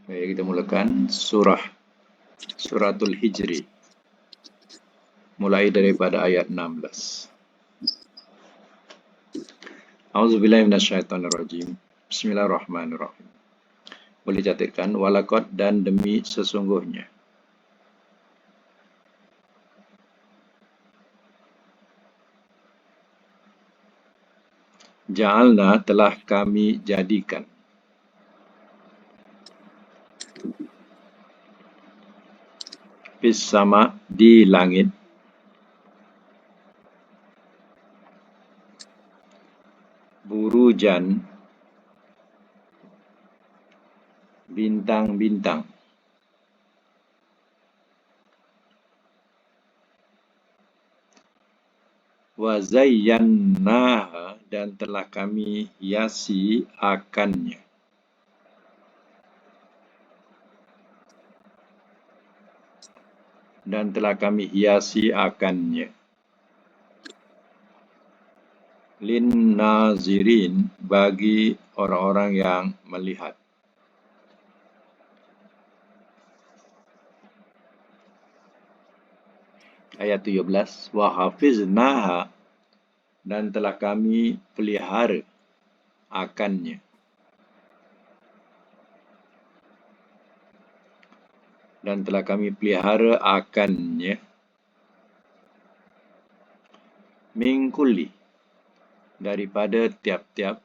Baik, kita mulakan suratul Hijri, mulai daripada ayat 16. A'udzubillahi minasyaitonirrajim. Bismillahirrahmanirrahim. Boleh catatkan walaqad dan demi sesungguhnya. Ja'alna telah kami jadikan. Fis sama di langit. Burujan bintang-bintang. Wa zayyannaha dan telah kami hiasi akannya. Dan telah kami hiasi akannya. Lin nazirin bagi orang-orang yang melihat. Ayat 17. Wa hafiznaha dan telah kami pelihara akannya. Dan telah kami pelihara akannya. Min kulli daripada tiap-tiap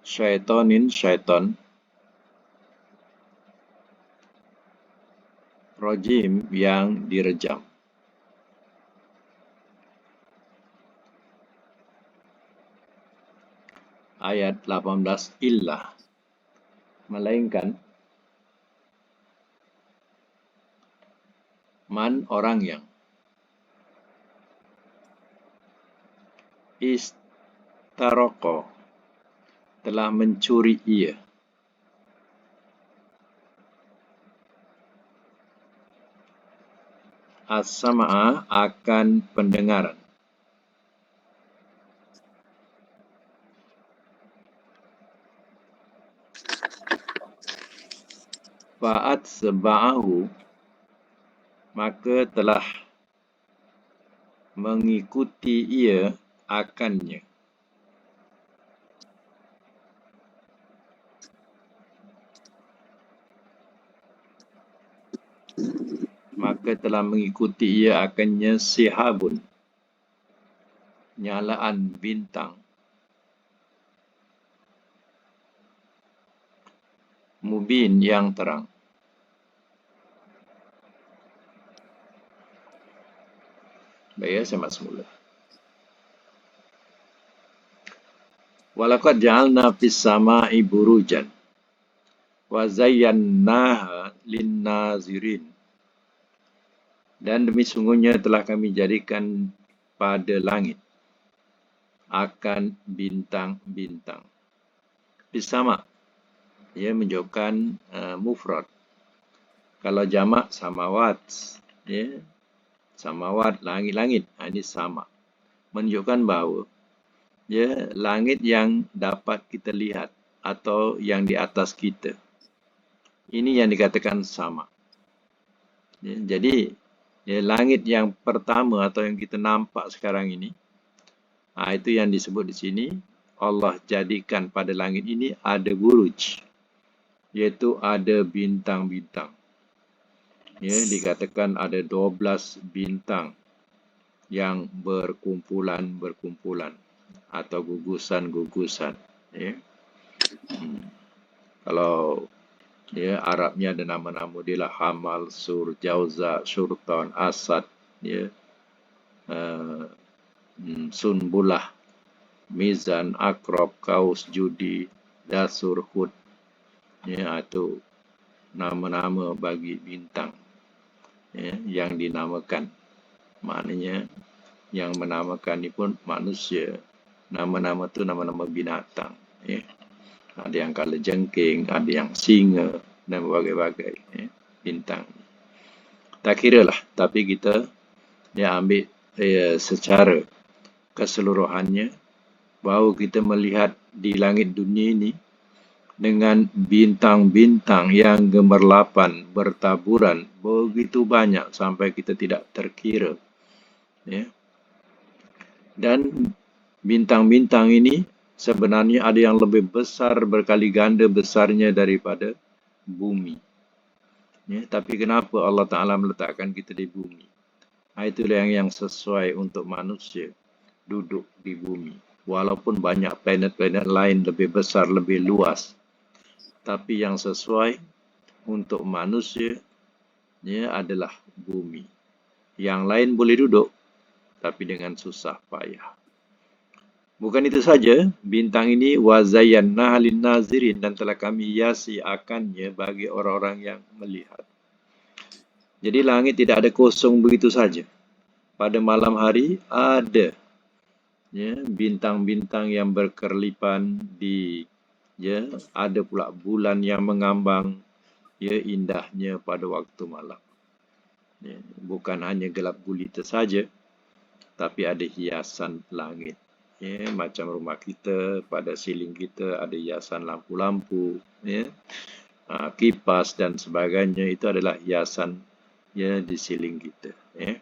syaitan rajim yang direjam. Ayat 18. Illa melainkan man orang yang istaroko telah mencuri ia as-sama'a akan pendengaran. Fa'at seba'ahu maka telah mengikuti ia akannya. Maka telah mengikuti ia akannya sihabun, nyalaan bintang, mubin yang terang. Baik, saya mak semula. Walaqad ja'alna fis sama'i burujan wa zayyannaha lin-nazirin. Dan demi sungguhnya telah kami jadikan pada langit akan bintang-bintang. Fis sama' ia menunjukkan mufrad. Kalau jamak samawat, ya, samawat langit-langit, ini sama. Menunjukkan bahawa ya, langit yang dapat kita lihat atau yang di atas kita. Ini yang dikatakan sama. Ya, jadi ya, langit yang pertama atau yang kita nampak sekarang ini, itu yang disebut di sini. Allah jadikan pada langit ini ada buruj, iaitu ada bintang-bintang. Ya, dikatakan ada 12 bintang yang berkumpulan atau gugusan-gugusan. Ya. Kalau ya, Arabnya ada nama-nama dia lah Hamal, Sur, Jauza, Syurton, Asad, ya, Sunbulah, Mizan, Akrab, Kaus, Judi, Dasur, Hud. Ya, itu nama-nama bagi bintang, ya, yang dinamakan. Maknanya yang menamakan ini pun manusia. Nama-nama tu nama-nama binatang. Ya. Ada yang kalajengking, ada yang singa, dan berbagai-bagai bintang. Tak kira lah, tapi kita ambil secara keseluruhannya, bahawa kita melihat di langit dunia ini dengan bintang-bintang yang gemerlapan bertaburan begitu banyak sampai kita tidak terkira, ya. Dan bintang-bintang ini sebenarnya ada yang lebih besar, berkali ganda besarnya daripada bumi, ya. Tapi kenapa Allah Ta'ala meletakkan kita di bumi? Itulah yang sesuai untuk manusia duduk di bumi. Walaupun banyak planet-planet lain lebih besar, lebih luas, tapi yang sesuai untuk manusia, ya, adalah bumi. Yang lain boleh duduk, tapi dengan susah payah. Bukan itu saja, bintang ini wazayyannaha lin-nazirin, dan telah kami hiasi akannya bagi orang-orang yang melihat. Jadi langit tidak ada kosong begitu saja. Pada malam hari ada, ya, bintang-bintang yang berkerlipan ya, ada pula bulan yang mengambang, ya, indahnya pada waktu malam. Ya, bukan hanya gelap gulita saja, tapi ada hiasan langit. Ya, macam rumah kita, pada siling kita ada hiasan lampu-lampu, ya, kipas dan sebagainya, itu adalah hiasan, ya, di siling kita. Ya.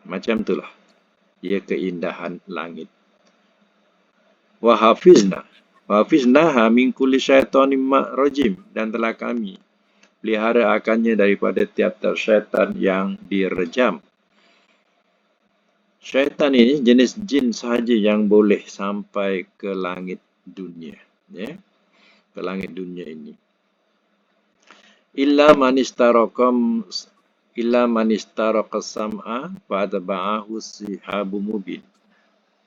Macam itulah, ya, keindahan langit. Wahafiznaha min kulli syaitanin rajim, dan telah kami pelihara akannya daripada tiap-tiap syaitan yang direjam. Syaitan ini jenis jin sahaja yang boleh sampai ke langit dunia, ya, ke langit dunia ini. Illa man istaraka sam'a fa'atba'ahu shihabun mubin.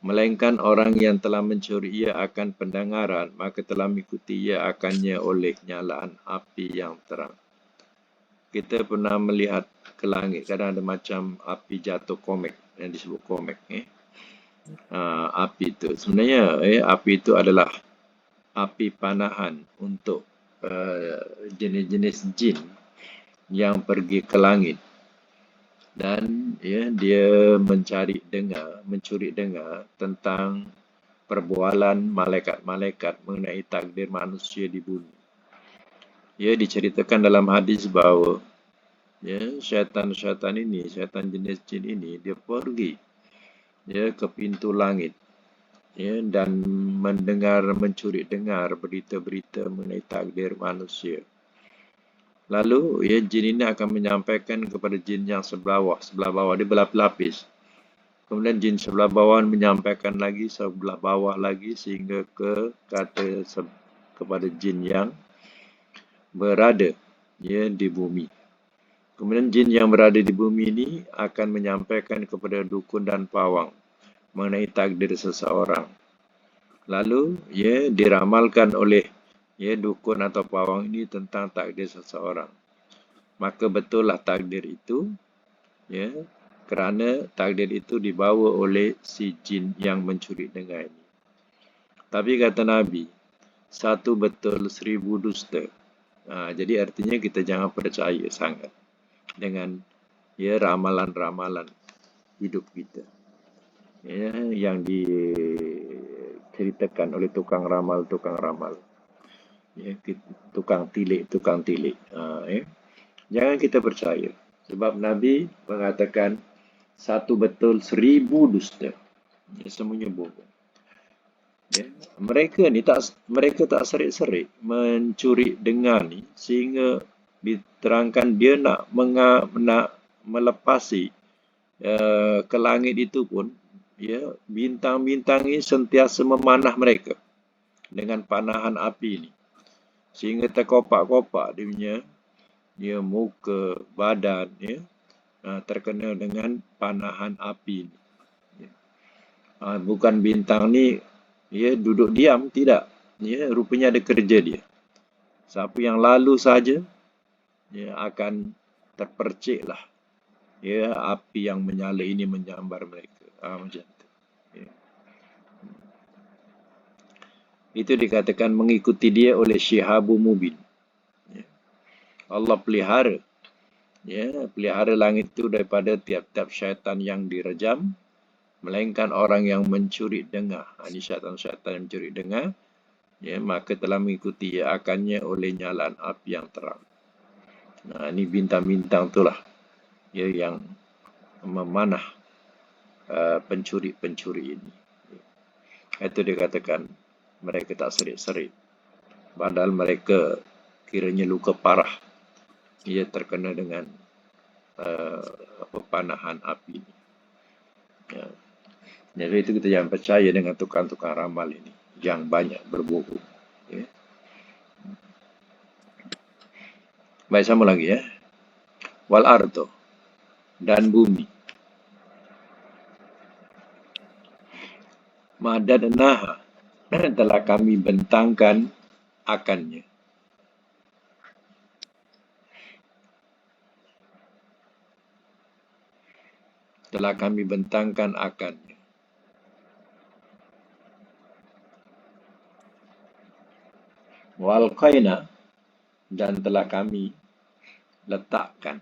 Melainkan orang yang telah mencuri ia akan pendengaran, maka telah mengikuti ia akannya oleh nyalaan api yang terang. Kita pernah melihat ke langit, kadang ada macam api jatuh komet, yang disebut komet. Api itu sebenarnya, api itu adalah api panahan untuk jenis-jenis jin yang pergi ke langit, dan, ya, dia mencuri dengar tentang perbualan malaikat-malaikat mengenai takdir manusia di bumi. Ya, diceritakan dalam hadis bahawa, ya, syaitan jenis jin ini, dia pergi, ya, ke pintu langit, ya, dan mencuri dengar berita-berita mengenai takdir manusia. Lalu, ya, jin ini akan menyampaikan kepada jin yang sebelah bawah, dia berlapis-lapis. Kemudian jin sebelah bawah menyampaikan lagi sebelah bawah lagi, sehingga kepada jin yang berada, ya, di bumi. Kemudian jin yang berada di bumi ini akan menyampaikan kepada dukun dan pawang mengenai takdir seseorang. Lalu, ya, diramalkan oleh, ya, dukun atau pawang ini tentang takdir seseorang. Maka betullah takdir itu, ya, kerana takdir itu dibawa oleh si jin yang mencuri dengar ini. Tapi kata Nabi, satu betul 1000 dusta. Jadi artinya kita jangan percaya sangat dengan, ya, ramalan-ramalan hidup kita, ya, yang diceritakan oleh tukang ramal, ya, tukang tilik. Ya. Jangan kita percaya, sebab Nabi mengatakan satu betul 1000 dusta. Ya, semuanya bohong. Ya. Mereka tak serik-serik mencuri dengar ni, sehingga diterangkan dia nak melepasi ke langit itu pun, ya, bintang-bintang ini sentiasa memanah mereka dengan panahan api ini, sehingga terkopak-kopak dia punya, ya, muka, badan, ya, terkena dengan panahan api ini. Ya. Bukan bintang ni, ya, duduk diam, tidak. Ya, rupanya ada kerja dia. Siapa yang lalu saja, ya, akan terperciklah, ya, api yang menyala ini menyambar mereka. Macam itu. Ya. Itu dikatakan mengikuti dia oleh syihabun mubin. Ya. Allah pelihara, ya, pelihara langit itu daripada tiap-tiap syaitan yang direjam, melainkan orang yang mencuri dengar. Ini syaitan-syaitan yang mencuri dengar, ya, maka telah mengikuti ia akannya oleh nyalaan api yang terang. Nah, ini bintang-bintang itulah, ya, yang memanah pencuri-pencuri ini. Itu dikatakan mereka tak serit-serit. Padahal mereka kiranya luka parah. Ia terkena dengan pepanahan api ini. Ya. Jadi itu kita jangan percaya dengan tukang-tukang ramal ini yang banyak berbohong. Ya. Baik, sama lagi, ya. Wal ardo, dan bumi. Madadnaha, telah kami bentangkan akannya. Telah kami bentangkan akannya. Wal qaina, dan telah kami letakkan.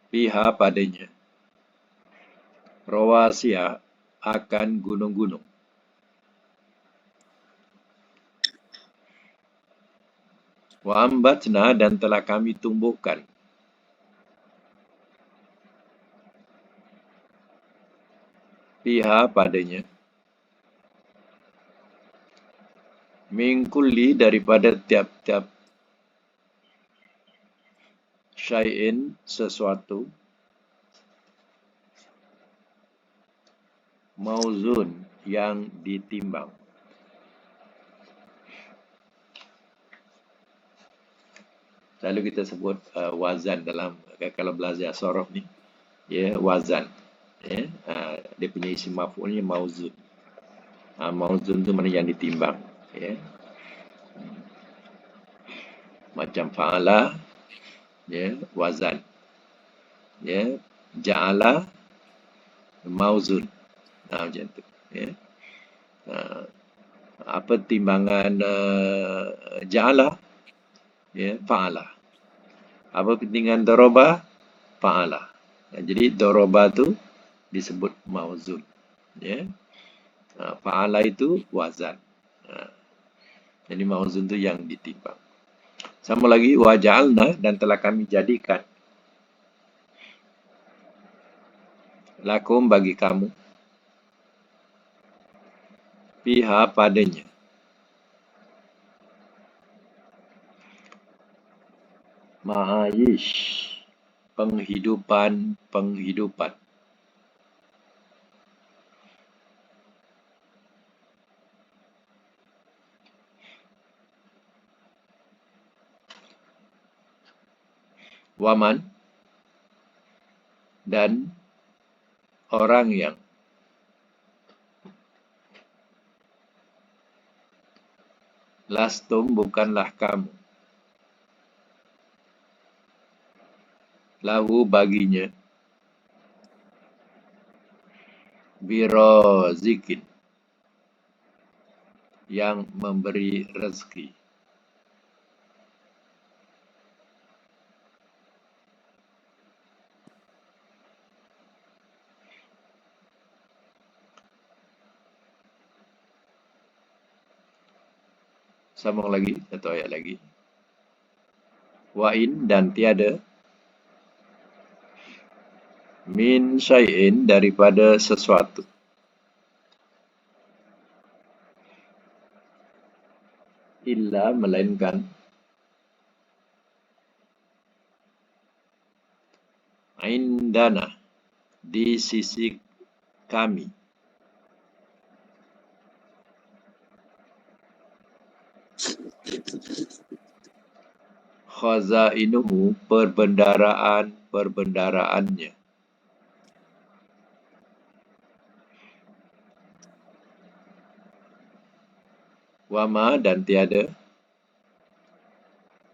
Fiha, padanya. Rawasiya, akan gunung-gunung. Wa ambatna, dan telah kami tumbuhkan. Fiha, padanya. Min kulli, daripada tiap-tiap syai'in, sesuatu. Mauzun, yang ditimbang. Selalu kita sebut wazan dalam, kalau belajar sorof ni, ya, wazan. Ya, dia punya isim maf'ulnya mauzun. Mauzun tu mana yang ditimbang. Ya. Macam fa'ala, ya, wazan. Ya, ja'ala, mauzun. Macam tu. Ya. Apa timbangan ja'ala? Ya, fa'ala. Apa timbangan doroba? Fa'ala. Jadi doroba tu disebut mauzun. Ya. Fa'ala itu wazan. Jadi mauzun tu yang ditimbang. Sama lagi, waja'alna, dan telah kami jadikan. Lakum, bagi kamu. Fiha, padanya. Ma'ayish, penghidupan. Waman, dan orang yang lastum, bukanlah kamu, lahu, baginya, birozikin, yang memberi rezeki. Sambung lagi, satu ayat lagi. Wa'in, dan tiada, min syai'in, daripada sesuatu, illa, melainkan, indana, di sisi kami, khazainuhu, perbendaraannya. Wama, dan tiada,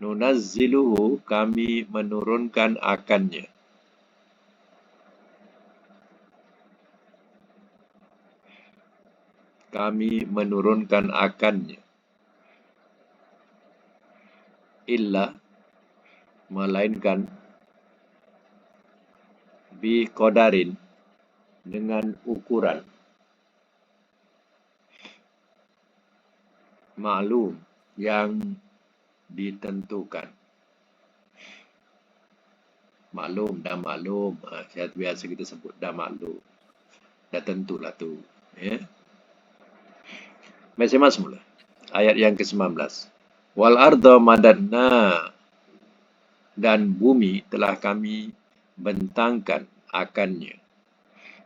nunazziluhu, kami menurunkan akannya. Kami menurunkan akannya. Illa, melainkan, bi qadarin, dengan ukuran maklum yang ditentukan. Maklum, dah maklum. Biasa kita sebut dah maklum. Dah tentulah tu. Ya. Mas mula. Ayat yang ke-19. Wal arda madadna, dan bumi telah kami bentangkan akannya.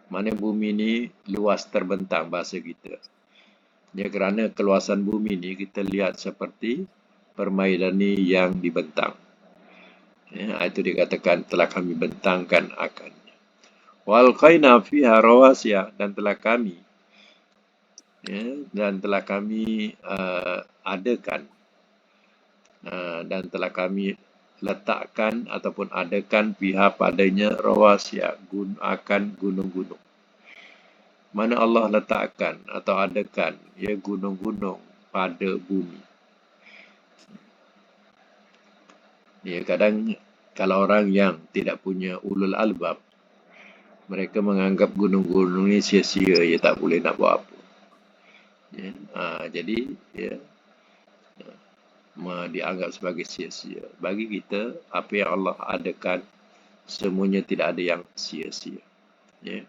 Mana bumi ni luas terbentang bahasa kita. Ya, kerana keluasan bumi ni kita lihat seperti permaidani yang dibentang. Ya, itu dikatakan telah kami bentangkan akannya. Wal qaina fiha rawasiya, dan telah kami adakan dan telah kami letakkan ataupun adakan fiha padanya rawasiya, akan gunung-gunung. Mana Allah letakkan atau adakan ya gunung-gunung pada bumi. Ya, kadang kalau orang yang tidak punya ulul albab, mereka menganggap gunung-gunung ini sia-sia, ya tak boleh nak buat apa. Ya, jadi ya, dianggap sebagai sia-sia. Bagi kita, apa yang Allah adakan, semuanya tidak ada yang sia-sia. Ya.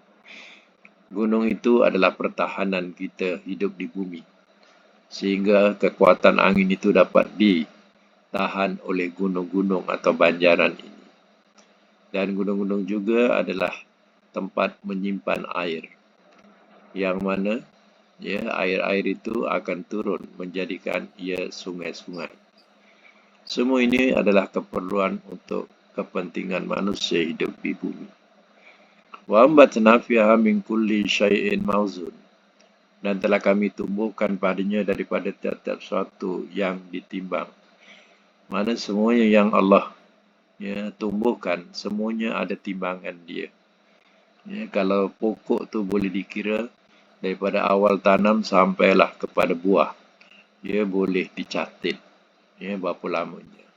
Gunung itu adalah pertahanan kita hidup di bumi. Sehingga kekuatan angin itu dapat ditahan oleh gunung-gunung atau banjaran ini. Dan gunung-gunung juga adalah tempat menyimpan air. Yang mana ya, air-air itu akan turun menjadikan ia sungai-sungai. Semua ini adalah keperluan untuk kepentingan manusia hidup di bumi. Wa ambatna fiha min kulli syai'in mawzun, dan telah kami tumbuhkan padanya daripada tiap-tiap suatu yang ditimbang. Mana semuanya yang Allah ya tumbuhkan, semuanya ada timbangan dia. Ya, kalau pokok tu boleh dikira daripada awal tanam sampailah kepada buah, ya boleh dicatat ya berapa lamanya.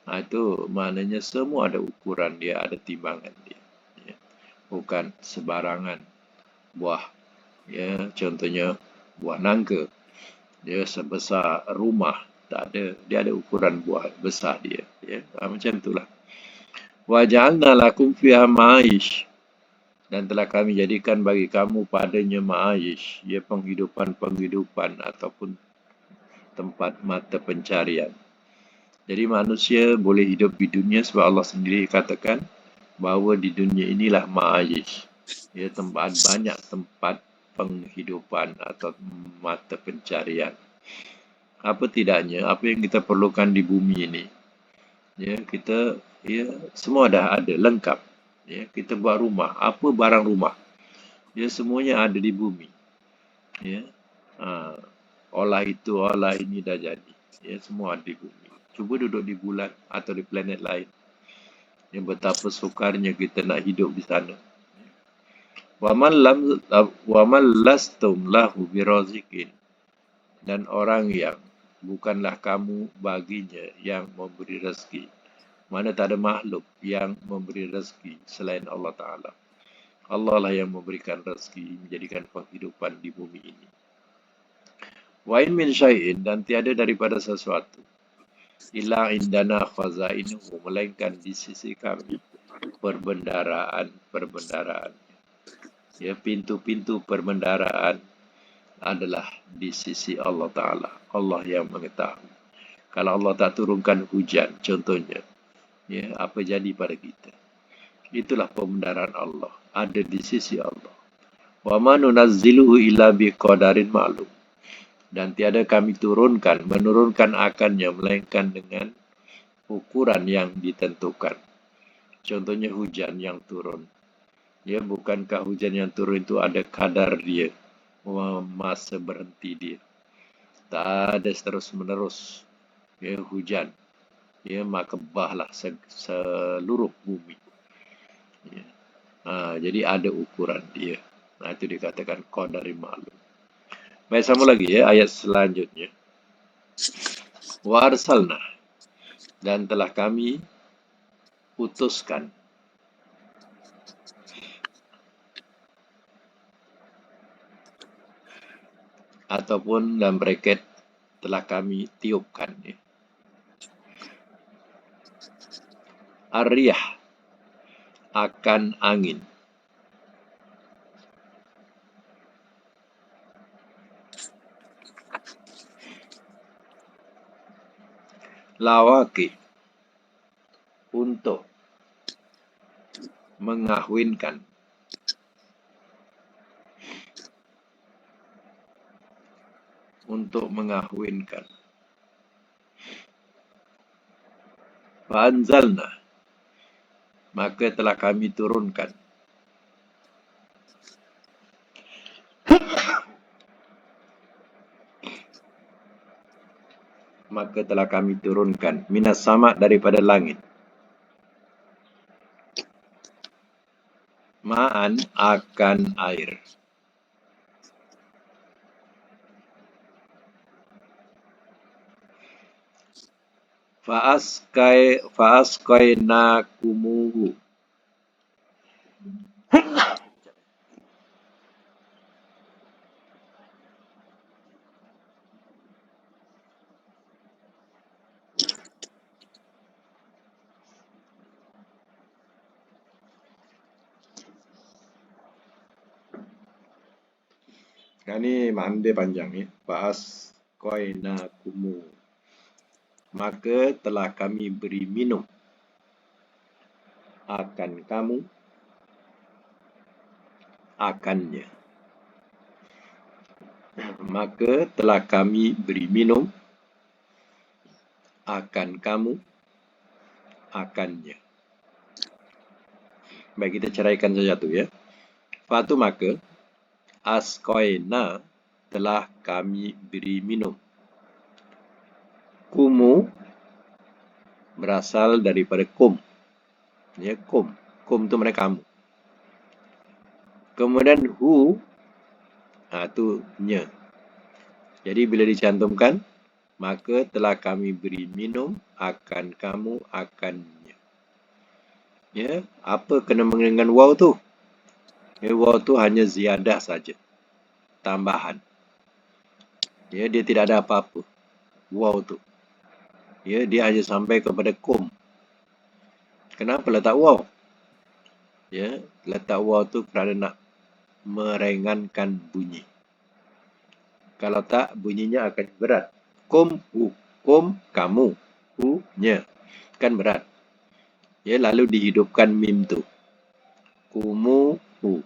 Itu maknanya semua ada ukuran dia, ada timbangan dia. Ya. Bukan sebarangan buah. Ya, contohnya buah nangka, dia sebesar rumah, tak ada. Dia ada ukuran buah besar dia. Ya, macam itulah. Wa ja'alna lakum fiha ma'ish, dan telah kami jadikan bagi kamu padanya ma'ish, ya penghidupan ataupun tempat mata pencarian. Jadi manusia boleh hidup di dunia sebab Allah sendiri katakan bahawa di dunia inilah ma'ish, ya banyak tempat penghidupan atau mata pencarian. Apa tidaknya, apa yang kita perlukan di bumi ini, ya kita semua dah ada lengkap. Ya, kita buat rumah, apa barang rumah, ya semuanya ada di bumi. Ya, olah itu, olah ini dah jadi. Ya, semua ada di bumi. Cuba duduk di bulan atau di planet lain. Yang betapa sukarnya kita nak hidup di sana. Wa man lastum lahu birazikin, dan orang yang bukanlah kamu baginya yang memberi rezeki. Mana tak ada makhluk yang memberi rezeki selain Allah Ta'ala. Allah lah yang memberikan rezeki, menjadikan penghidupan di bumi ini. Wa in min syai'in, dan tiada daripada sesuatu, illa indana khazainuhu, melainkan di sisi kami perbendaraan. Ya, pintu-pintu perbendaraan adalah di sisi Allah Ta'ala. Allah yang mengetahui. Kalau Allah tak turunkan hujan, contohnya, ya, apa jadi pada kita? Itulah pembenaran Allah, ada di sisi Allah. Wa ma nunazziluhu illa biqadarin ma'lum, dan tiada kami menurunkan akannya melainkan dengan ukuran yang ditentukan. Contohnya hujan yang turun. Ya, bukankah hujan yang turun itu ada kadar dia, masa berhenti dia. Tak ada terus-menerus ya hujan. Ya, maka bahlah seluruh bumi. Ya. Jadi ada ukuran dia. Itu dikatakan qadari ma'lum. Baik, sama lagi ya ayat selanjutnya. Wa arsalna, dan telah kami utuskan ataupun dalam bracket telah kami tiupkan. Ya. Ar-riyah, akan angin. Lawaki, untuk mengahwinkan. Untuk mengahwinkan. Fa'anzalna, maka telah kami turunkan. Maka telah kami turunkan. Minas sama, daripada langit. Ma'an, akan air. Fa'asqainakumuhu, ini mande panjang ya. Fa'asqainakumu, maka telah kami beri minum akan kamu, akannya. Maka telah kami beri minum akan kamu, akannya. Baik, kita ceraikan saja tu ya. Fatu, maka asqaina, telah kami beri minum. Kumu berasal daripada kum. Ya, kum. Kum tu mereka kamu. Kemudian hu, tu nya. Jadi bila dicantumkan, maka telah kami beri minum akan kamu, akannya. Ya, apa kena dengan waw tu? Ya, waw tu hanya ziyadah saja, tambahan. Ya, dia tidak ada apa-apa. Waw tu. Ya, dia hanya sampai kepada kum. Kenapa letak waw? Ya, letak waw tu kerana nak meringankan bunyi. Kalau tak, bunyinya akan berat. Kum, hu. Kum, kamu. Hu, nya. Kan berat. Ya, lalu dihidupkan mim tu. Kumu, hu.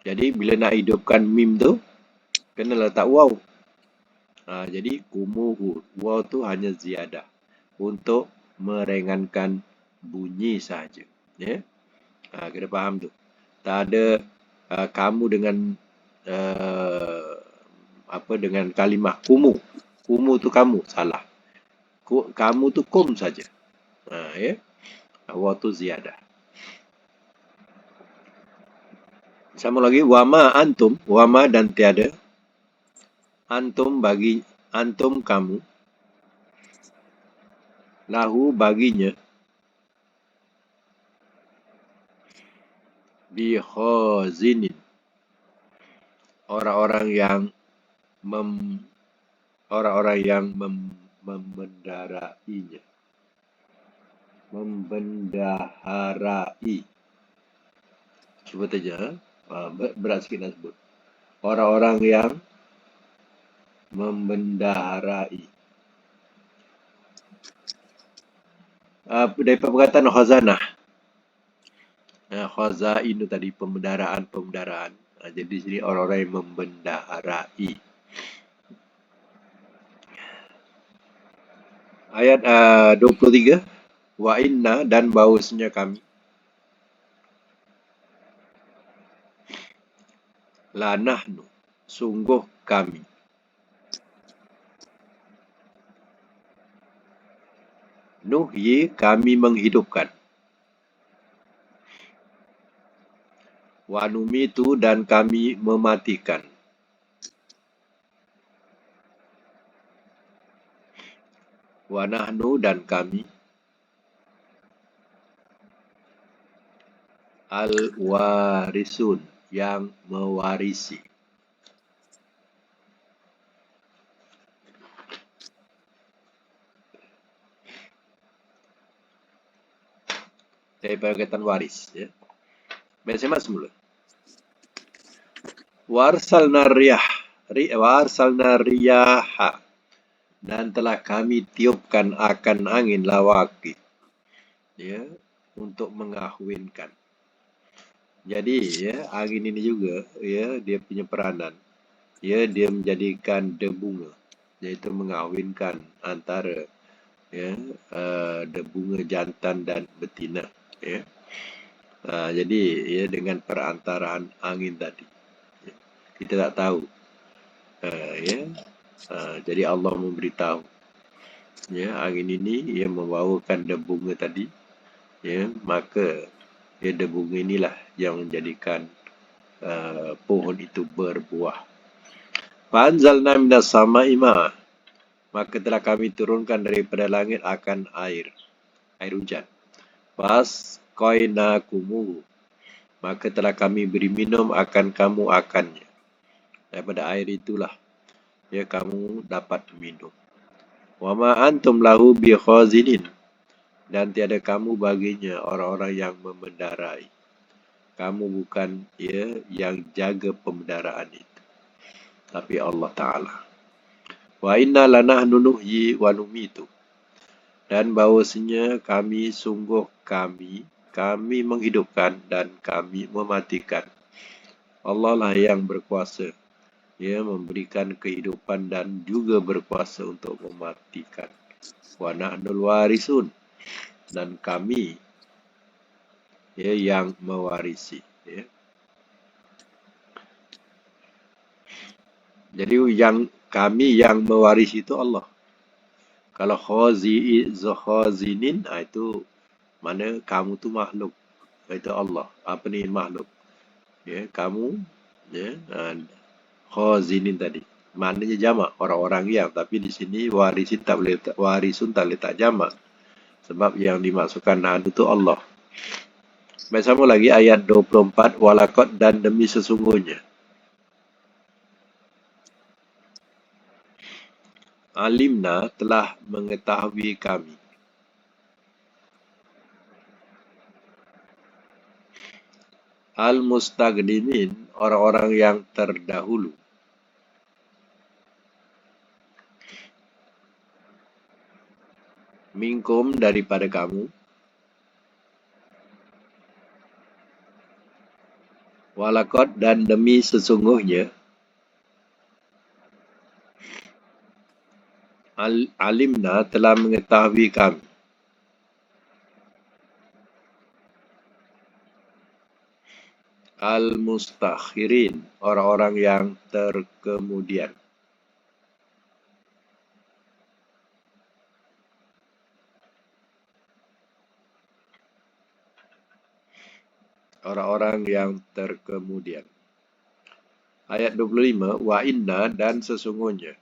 Jadi, bila nak hidupkan mim tu, kena letak waw. Jadi, kumu, hu. Waw tu hanya ziyadah. Untuk meringankan bunyi sahaja. Ya. Kena faham tu. Tak ada kamu dengan dengan kalimah kumu. Kumu tu kamu, salah. Kamu tu kum saja. Ya. Waw tu ziyadah. Sama lagi, wama antum, wama dan tiada. Antum, bagi antum, kamu. Lahu, baginya. Bikhazinin, orang-orang yang membendarainya. Membendaharai. Sebut saja. Berat sikit nak sebut. Orang-orang yang membendaharai. Daripada perkataan khazanah. Khazain itu tadi, pembendaraan. Jadi sini orang-orang yang membendaharai. Ayat 23. Wa inna, dan bahawasanya kami. La nahnu, sungguh kami. Nuhyi, kami menghidupkan. Wa numitu, dan kami mematikan. Wa nahnu, dan kami. Al-warisun, yang mewarisi. daripada kaitan waris. Ya. Biasa semula. Warsalna riyaha, dan telah kami tiupkan akan angin lawaki, ya, untuk mengahwinkan. Jadi ya, angin ini juga ya dia punya peranan. Ya, dia menjadikan debunga, yaitu mengahwinkan antara ya debunga jantan dan betina. Ya. Jadi ya dengan perantaraan angin tadi. Kita tak tahu. Ya. Jadi Allah memberitahu. Ya, angin ini ia membawakan debunga tadi. Ya, maka ya debunga inilah yang menjadikan pohon itu berbuah. Fanzalna minas sama'i ma, maka telah kami turunkan daripada langit akan air hujan. Fasqainakumu, maka telah kami beri minum akan kamu akannya. Daripada air itulah ya kamu dapat minum. Wa ma antum lahu bikhazinin, dan tiada kamu baginya orang-orang yang memendarai. Kamu bukan ya yang jaga pembendaraan itu, tapi Allah Ta'ala. Wa inna lanahnu nuhyi wa numitu, dan bahawasanya kami menghidupkan dan kami mematikan. Allah lah yang berkuasa, ya, memberikan kehidupan dan juga berkuasa untuk mematikan. Wa nahnul warisun, dan kami ya yang mewarisi. Ya. Jadi kami yang mewarisi itu Allah. Kalau khazinin, itu mana kamu tu makhluk. Itu Allah. Apa ni makhluk? Ya, kamu ya, khazinin tadi. Maknanya jamak, orang-orang yang, tapi di sini warisun tak boleh tak jamak. Sebab yang dimaksudkan nahnu itu Allah. Baik, sama lagi ayat 24, walakot, dan demi sesungguhnya. Alimna, telah mengetahui kami. Al-mustaqdimin, orang-orang yang terdahulu. Minkum, daripada kamu. Walakot, dan demi sesungguhnya. Alimna, telah mengetahui kami. Al-mustakhirin, orang-orang yang terkemudian. Orang-orang yang terkemudian. Ayat 25, wa inna, dan sesungguhnya.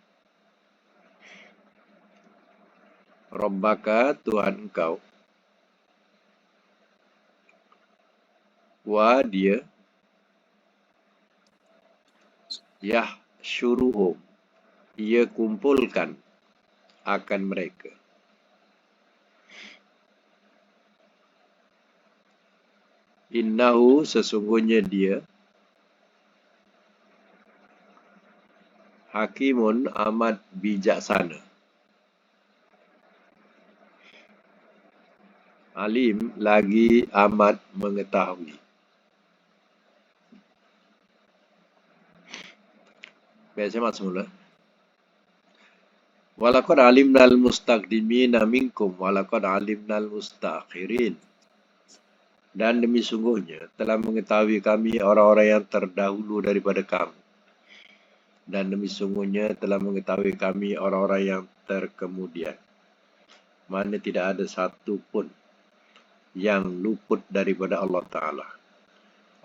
Rabbaka, Tuhan engkau. Wa, dia. Yahsyuruhum, ia kumpulkan akan mereka. Innahu, sesungguhnya dia. Hakimun, amat bijaksana. Alim, lagi amat mengetahui. Baik, saya masuk semula. Walaqad alimnal mustaqdimina minkum walaqad alimnal mustakhirin. Dan demi sungguhnya telah mengetahui kami orang-orang yang terdahulu daripada kamu. Dan demi sungguhnya telah mengetahui kami orang-orang yang terkemudian. Mana tidak ada satu pun yang luput daripada Allah Ta'ala.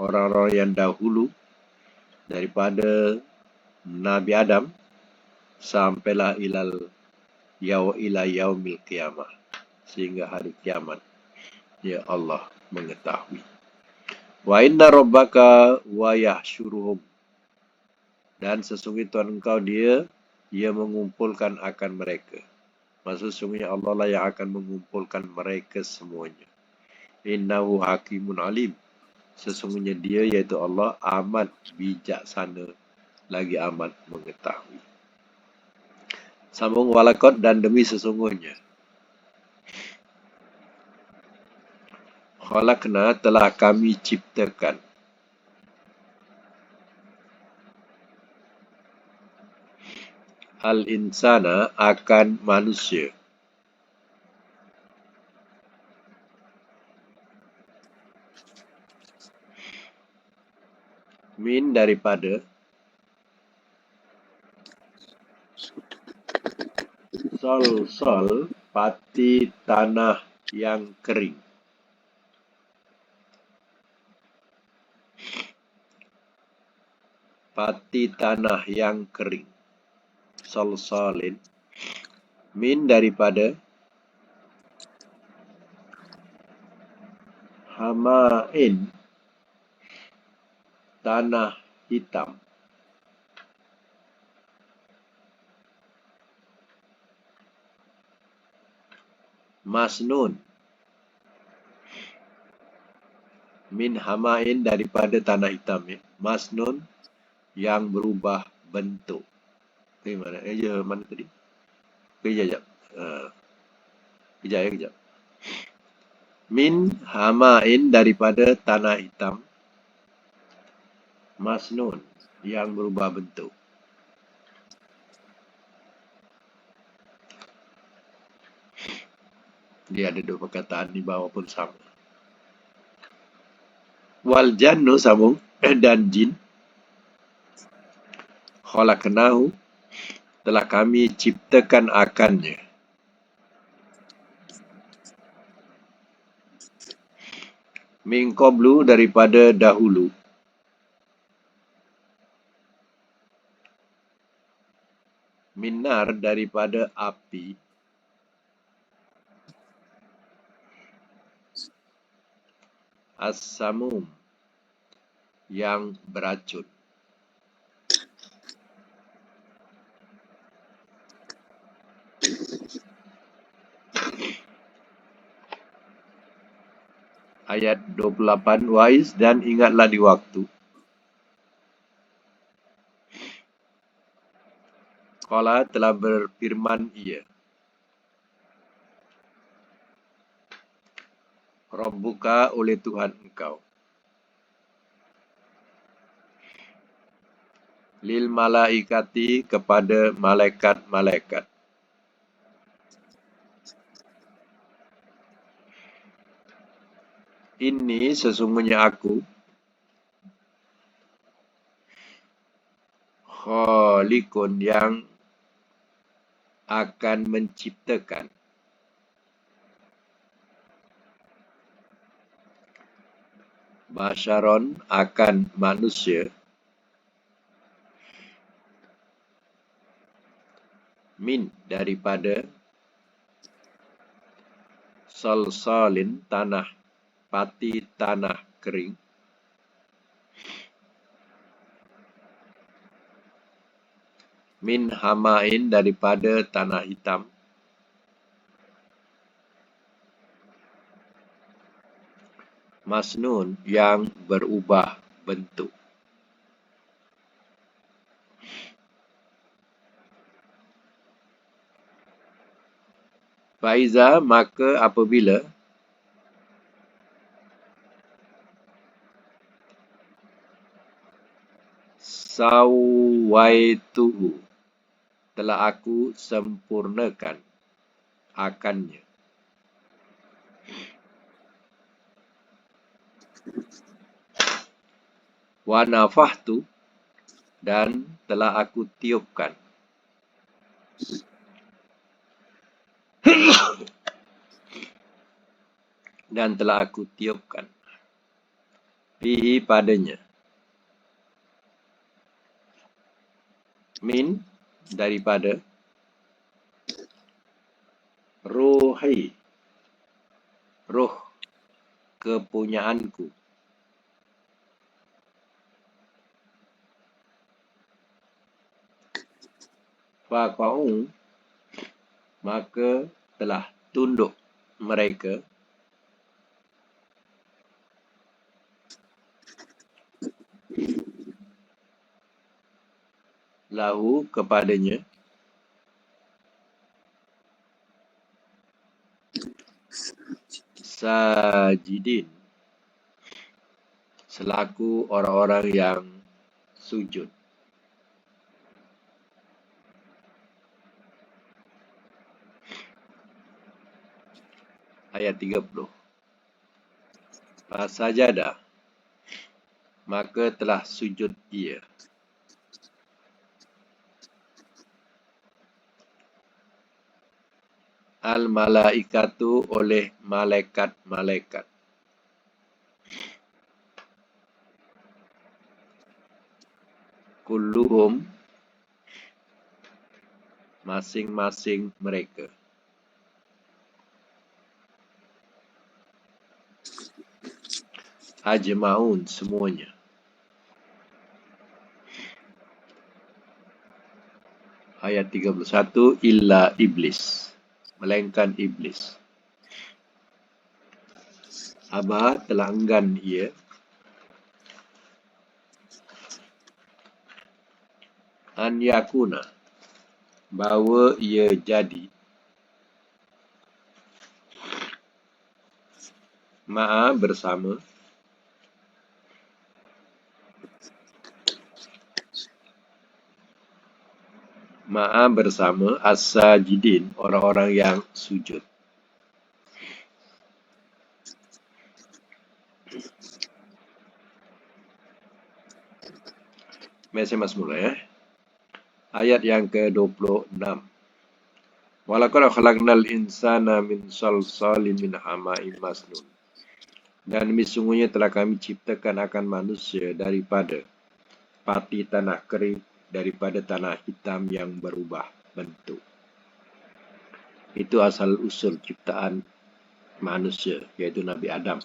Orang-orang yang dahulu daripada Nabi Adam sampailah ila yaumil qiyamah, sehingga hari kiamat. Ya, Allah mengetahui. Wa inna rabbaka wa yahsyuruhum, dan sesungguhnya Tuhan engkau dia mengumpulkan akan mereka. Maksud sesungguhnya Allah lah yang akan mengumpulkan mereka semuanya. Innahu hakimun alim. Sesungguhnya dia, yaitu Allah, amat bijaksana lagi amat mengetahui. Sambung walakot dan demi sesungguhnya. Khalaqna telah kami ciptakan. Al-insana akan manusia. Min daripada. Sol pati tanah yang kering. Pati tanah yang kering. Solin. Min daripada. Hamain tanah hitam. Masnun. Min hamain daripada tanah hitam. Masnun yang berubah bentuk. Mana? Mana tadi? Kejap. Kejap. Min hamain daripada tanah hitam. Masnun yang berubah bentuk. Dia ada dua perkataan di bawah pun sama. Wal jannu sambung dan jin. Khalaqnahu telah kami ciptakan akannya. Min qablu daripada dahulu. Minar daripada api. As-samum yang beracun. Ayat 28. Wais dan ingatlah di waktu. Qala telah berfirman ia. Rabbuka oleh Tuhan engkau. Lil malaikati kepada malaikat-malaikat. Ini sesungguhnya aku. Khaliqun yang akan menciptakan. Basyaron akan manusia. Min daripada. Salsalin tanah. Pati tanah kering. Min hamain daripada tanah hitam. Masnun yang berubah bentuk. Faiza maka apabila. Sawaituhu telah aku sempurnakan akannya. Wa nafahtu dan telah aku tiupkan. Dan telah aku tiupkan. Fihi padanya. Min daripada. Ruhi ruh kepunyaanku. Faqa'u maka telah tunduk mereka. lahu kepadanya, sajidin selaku orang-orang yang sujud. Ayat 30. Fasajada, maka telah sujud ia. Al-malaikatu oleh malaikat-malaikat. Kulluhum masing-masing mereka. Ajma'un semuanya. Ayat 31, illa iblis, melainkan iblis. Aba telah enggan ia, an yakuna, bahawa ia jadi, ma'a bersama, as-sajidin, orang-orang yang sujud. Saya masuk mula ya. Ayat yang ke-26. Walaqad khalaqnal insana min salsalin min hama'in masnun. Dan sesungguhnya telah kami ciptakan akan manusia daripada pati tanah kering, daripada tanah hitam yang berubah bentuk. Itu asal usul ciptaan manusia, yaitu Nabi Adam.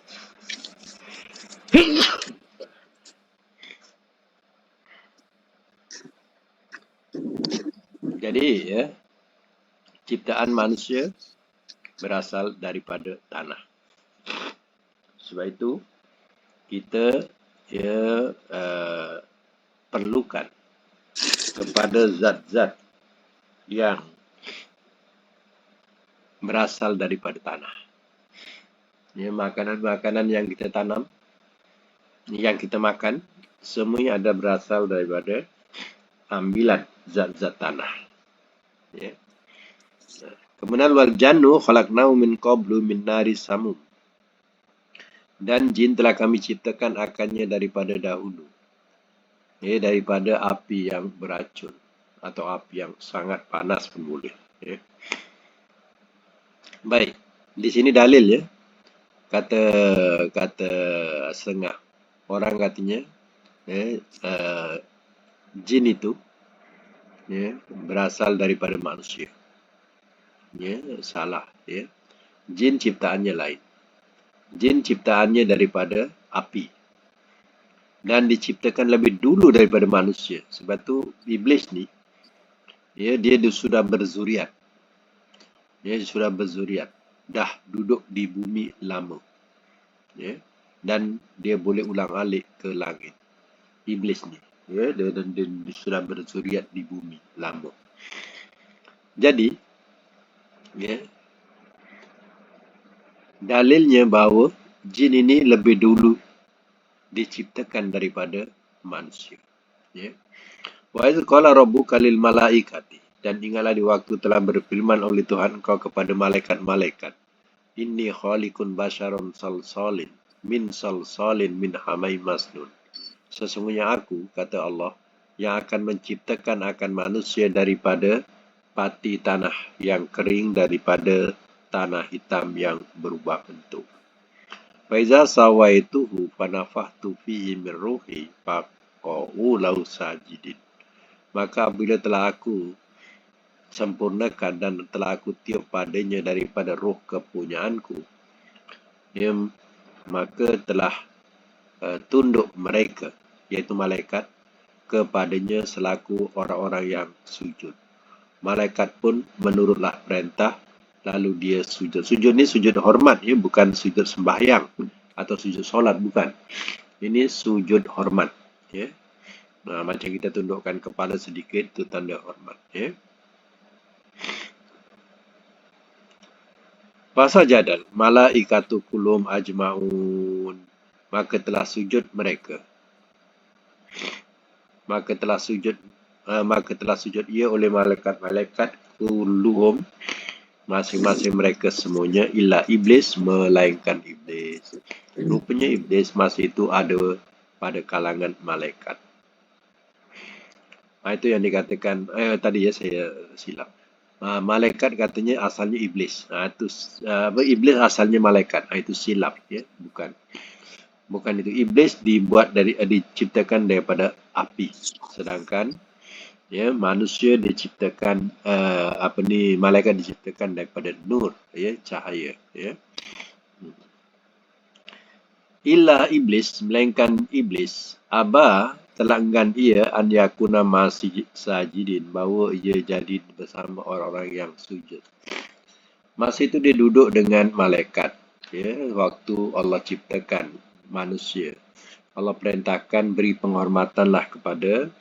Jadi ya, ciptaan manusia berasal daripada tanah. Sebab itu kita perlukan kepada zat-zat yang berasal daripada tanah. Ya, makanan-makanan yang kita tanam, yang kita makan, semuanya ada berasal daripada ambilan zat-zat tanah. Ya. Kemudian wal jannu khalaqnahu min qablu min nari samum. Dan jin telah kami ciptakan akannya daripada dahulu, ya, daripada api yang beracun atau api yang sangat panas pun boleh. Ya. Baik, di sini dalil ya. Kata setengah orang katanya, jin itu ya, berasal daripada manusia. Ya, salah ya. Jin ciptaannya lain. Jin ciptaannya daripada api dan diciptakan lebih dulu daripada manusia. Sebab tu iblis ni ya, dia sudah berzuriat. Dia sudah berzuriat, dah duduk di bumi lama. Ya, dan dia boleh ulang-alik ke langit. Iblis ni ya, dia sudah berzuriat di bumi lama. Jadi ya, dalilnya bahawa jin ini lebih dulu diciptakan daripada manusia. Ya. Wa iz qala rabbuka lil malaikati, dan ingatlah di waktu telah berfirman oleh Tuhan kau kepada malaikat-malaikat, inni khaliqun basyaron salsalin min hamai masnun. Sesungguhnya aku, kata Allah, yang akan menciptakan akan manusia daripada pati tanah yang kering, daripada tanah hitam yang berubah bentuk. Faiza sawaituhu fanafahtu fihi min ruhi faqa'u lahu sajidin. Maka apabila telah aku sempurnakan dan telah aku tiup padanya daripada roh kepunyaanku, ya, maka telah tunduk mereka, iaitu malaikat, kepadanya selaku orang-orang yang sujud. Malaikat pun menurutlah perintah, lalu dia sujud. Sujud ni sujud hormat, ya, bukan sujud sembahyang atau sujud solat, bukan. Ini sujud hormat. Ya. Macam kita tundukkan kepala sedikit, itu tanda hormat. Ya. Fasajadal malaikatu kulum ajma'un. Maka telah sujud mereka. Maka telah sujud ia oleh malaikat-malaikat kulluhum, masing-masing mereka semuanya, illa iblis, melainkan iblis. Rupanya iblis masa itu ada pada kalangan malaikat. Itu yang dikatakan tadi ya, saya silap. Malaikat katanya asalnya iblis. Iblis asalnya malaikat. Itu silap ya, bukan itu. Iblis diciptakan daripada api, sedangkan ya manusia diciptakan malaikat diciptakan daripada nur, ya, cahaya, ya. Illa iblis, melainkan iblis, aba, telah enggan ia an yakuna sajidin, bahawa ia jadi bersama orang-orang yang sujud. Masa itu dia duduk dengan malaikat, ya, waktu Allah ciptakan manusia. Allah perintahkan beri penghormatanlah kepada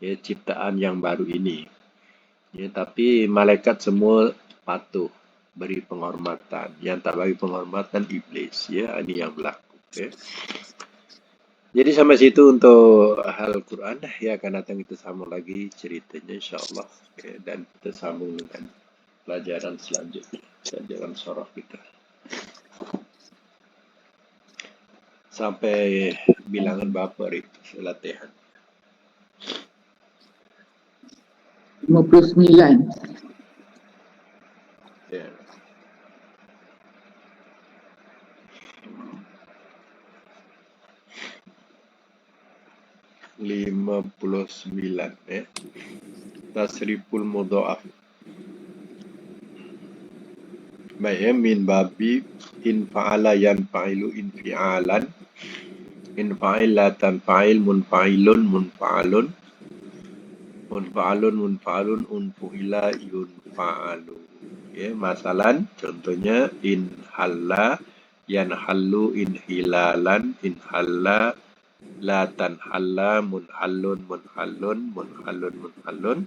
ciptaan yang baru ini. Ya, tapi malaikat semua patuh beri penghormatan. Yang tak beri penghormatan iblis. Ya, ini yang berlaku. Ya. Jadi sampai situ untuk hal Quran. Ya, akan datang kita sambung lagi ceritanya, insyaAllah. Ya, dan kita sambung dengan pelajaran selanjutnya. Pelajaran surah kita. Sampai bilangan berapa itu latihan? 59. Ya. $59 ya. Tasriful mudha'af. Baik ya, min babi in fa'ala yanfa'ilu infi'alan, in fa'ilatan fa'il munfa'ilun munfa'alun, munfa'alun munfa'alun unfu'ila yunfa'alu. Ya, masalan contohnya in halla yanhallu inhilalan, in halla la tanhalla munhallun munhallun munhallun munhallun,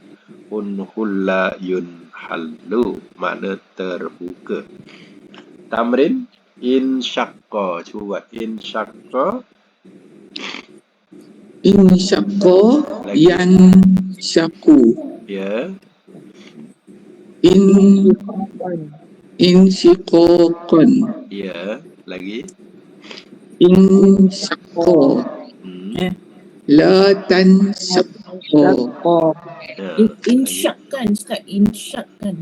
unhulla yunhallu, makna terbuka. Tamrin in syaqqa, cuba in syaqqa, In syaqqa yan syaku. ya, In syiqaqan. ya, lagi In syaqqa. La tan syaqqa. Insyak kan Ustaz, insyak kan.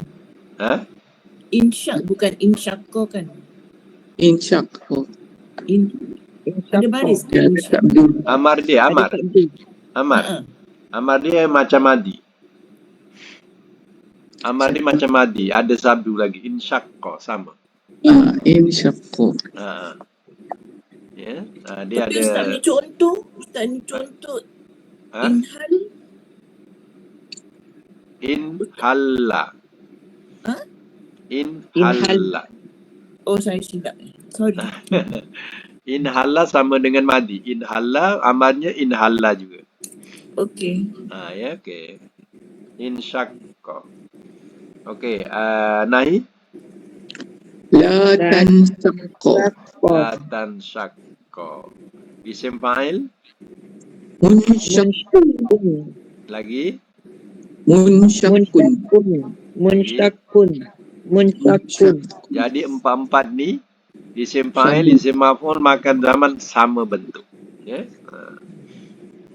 Insyak bukan insyakko kan. In syaqqa. Ada baris Ya, insyak. tak boleh. Amar dia macam madi. Amar dia macam madi. Ada sabdu lagi. In syaqqa, sama. In syaqqa. Ya, dia Tapi ada. Ustaz ni contoh inhal. Inhalla. Inhalla. Oh, saya silap. Sorry. Inhalla sama dengan madi. Inhalla, amarnya inhalla juga. Okey. Ya, okey. Insyaqqa. Okey, Nahi? La tan syaqqa. La tansyaqqa. Isim fa'il? Munsyaqqun. Lagi? Munsyaqqun. Munsyakun. Jadi empat-empat ni isim fa'il, isim maf'ul makan zaman sama bentuk. Ya.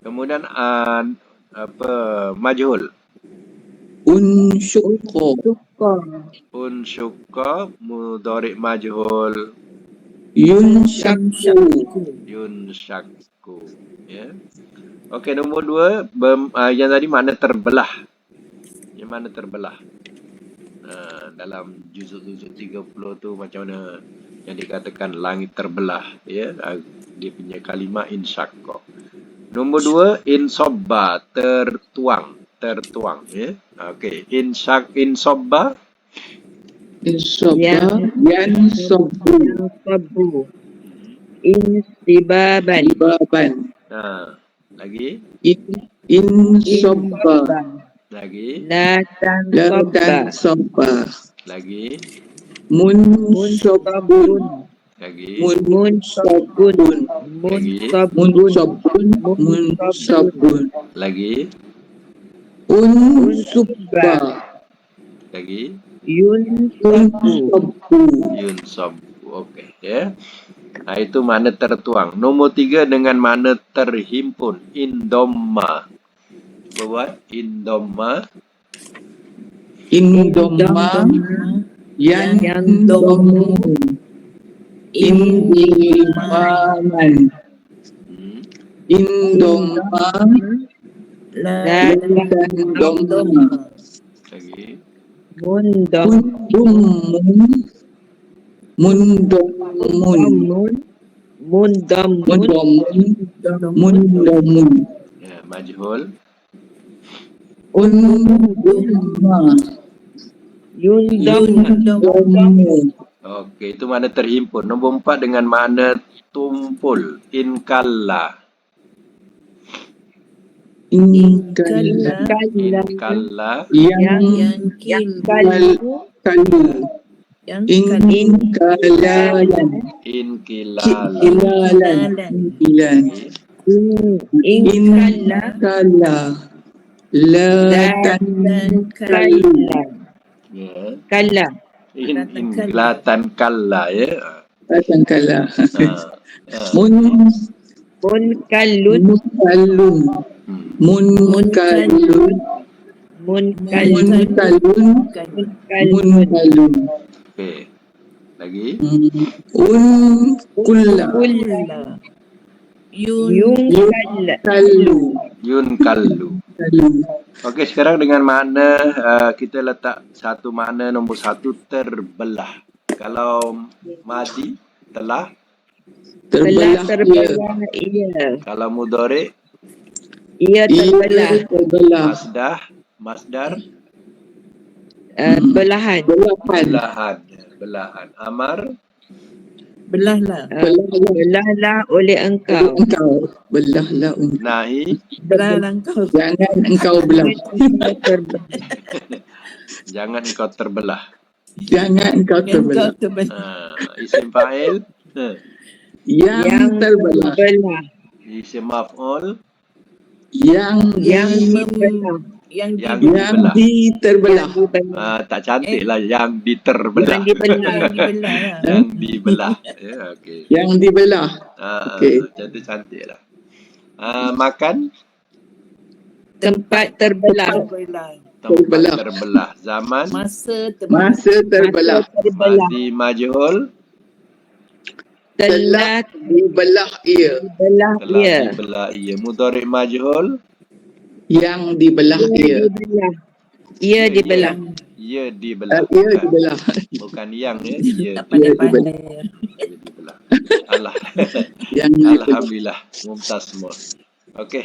Kemudian majhul. Unsyaqqa mudhari' majhul. Yunshaqqu. Ya. Okey, nombor 2 yang tadi makna terbelah. Yang mana terbelah? Dalam juzuk 30 tu macam mana yang dikatakan langit terbelah, ya, dia punya kalimah insyaqqa. Nombor 2 insobba, tertuang, ya. Okey, insobba yan sabbu. Insibaban. Lagi. Insobba. Lagi. La tansabba. Lagi. Munsobbun. Lagi. Munsobbun. Lagi. Munsobbun. Lagi. Unsubba. Lagi. Unsubbu. Yunsob. Okey, ya. Nah, itu mana tertuang. Nombor 3 dengan mana terhimpun. Indomma. Buat indomma. Indomma. Yandomu. Indimaman. Indomma. Landomma. Lagi. Mundomun. Ya, majhul. Yundomu. Okey, itu mana terhimpun. Nombor 4 dengan mana tumpul. Inkalla. Inkalla. Yang kalu. Inkalalan. Inkilalan. Inkala. La tankala. Ya. Kala. Inglatan kalla, ya. La tankala. Munkalun. Munkalun. Okey. Lagi. Kulla. Yunkallu. Okey, sekarang dengan makna kita letak satu makna nombor 1 terbelah. Kalau madi telah. Terbelah Ia. Kalau mudhari Ia terbelah. masdar Belahan. belahan. Amar Belahlah. Belahlah oleh engkau. Belahlah engkau. nahi Belahlah engkau. Jangan engkau belah. jangan engkau terbelah. Jangan engkau terbelah. Isim fa'il Yang terbelah. isim maf'ul Yang diterbelah. tak cantik lah yang diterbelah. Yang dibelah. Ya, okey. Yang dibelah. Okey. Cantik lah. Makan Tempat terbelah. tempat terbelah. Zaman Masa terbelah. madi majhul Telah dibelah ia. telah dibelah ia. Mudhari majhul Yang dibelah ia. Ia dibelah. ia dibelah. Ia dibelah. Bukan yang ya. Ia Tak pandai-pandai. dibelah. Allah. Yang dibelah. Alhamdulillah. Mumtaz semua. Okey.